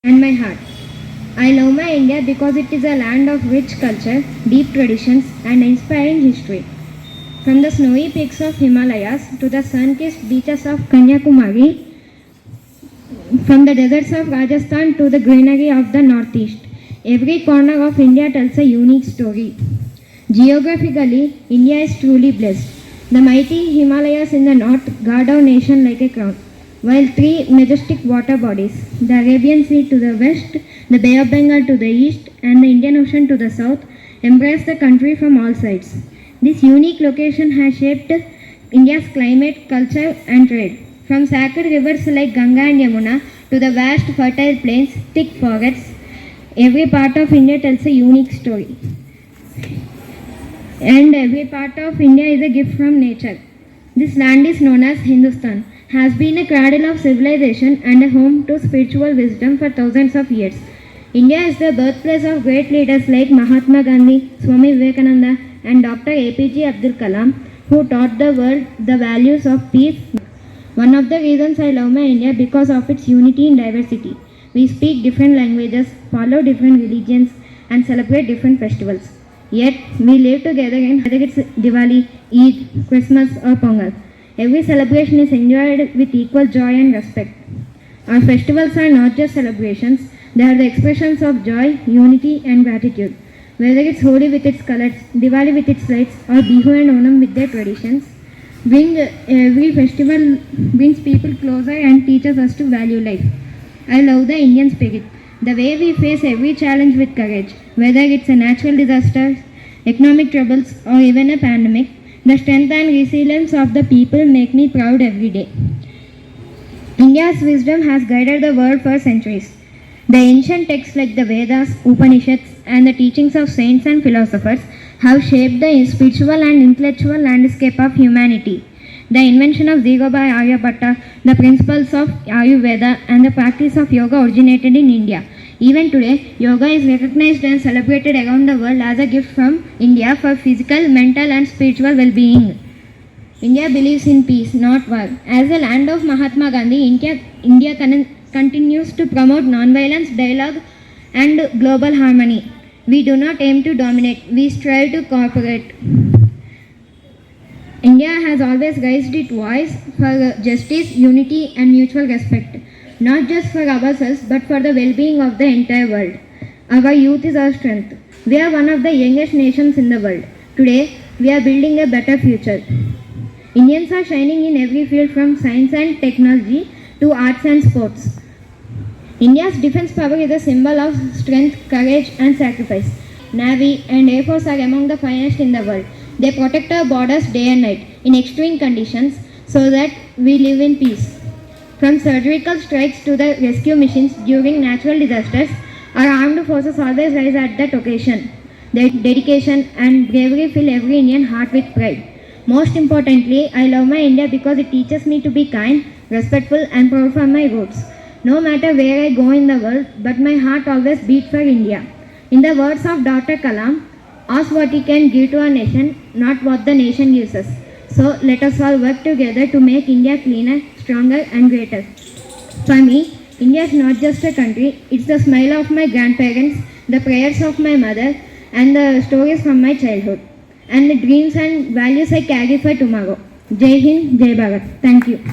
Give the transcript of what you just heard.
and my heart. I love my India because it is a land of rich culture, deep traditions, and inspiring history. From the snowy peaks of Himalayas to the sun-kissed beaches of Kanyakumari, from the deserts of Rajasthan to the greenery of the Northeast, every corner of India tells a unique story. Geographically, India is truly blessed. The mighty Himalayas in the north guard our nation like a crown, while three majestic water bodies, the Arabian Sea to the west, the Bay of Bengal to the east, and the Indian Ocean to the south, embrace the country from all sides. This unique location has shaped India's climate, culture, and trade. From sacred rivers like Ganga and Yamuna to the vast fertile plains, thick forests, every part of India tells a unique story. And every part of India is a gift from nature. This land is known as Hindustan, has been a cradle of civilization and a home to spiritual wisdom for thousands of years. India is the birthplace of great leaders like Mahatma Gandhi, Swami Vivekananda, and Dr. APJ Abdul Kalam, who taught the world the values of peace. One of the reasons I love my India because of its unity in diversity. We speak different languages, follow different religions, and celebrate different festivals. Yet, we live together in whether it's Diwali, Eid, Christmas, or Pongal. Every celebration is enjoyed with equal joy and respect. Our festivals are not just celebrations, they are the expressions of joy, unity, and gratitude. Whether it's Holi with its colors, Diwali with its lights, or Bihu and Onam with their traditions, every festival brings people closer and teaches us to value life. I love the Indian spirit. The way we face every challenge with courage, whether it's a natural disaster, economic troubles, or even a pandemic, the strength and resilience of the people make me proud every day. India's wisdom has guided the world for centuries. The ancient texts like the Vedas, Upanishads, and the teachings of saints and philosophers have shaped the spiritual and intellectual landscape of humanity. The invention of Zero by Aryabhatta, the principles of Ayurveda, and the practice of yoga originated in India. Even today, yoga is recognized and celebrated around the world as a gift from India for physical, mental, and spiritual well-being. India believes in peace, not war. As a land of Mahatma Gandhi, India continues to promote non-violence, dialogue, and global harmony. We do not aim to dominate, we strive to cooperate. India has always raised its voice for justice, unity, and mutual respect, not just for ourselves but for the well-being of the entire world. Our youth is our strength. We are one of the youngest nations in the world. Today, we are building a better future. Indians are shining in every field from science and technology to arts and sports. India's defense power is a symbol of strength, courage, and sacrifice. Navy and Air Force are among the finest in the world. They protect our borders day and night in extreme conditions so that we live in peace. From surgical strikes to the rescue missions during natural disasters, our armed forces always rise at that occasion. Their dedication and bravery fill every Indian heart with pride. Most importantly, I love my India because it teaches me to be kind, respectful, and proud for my roots. No matter where I go in the world, but my heart always beats for India. In the words of Dr. Kalam, ask what we can give to our nation, not what the nation gives us. So let us all work together to make India cleaner, stronger, and greater. For me, India is not just a country, it's the smile of my grandparents, the prayers of my mother, and the stories from my childhood, and the dreams and values I carry for tomorrow. Jai Hind, Jai Bharat. Thank you.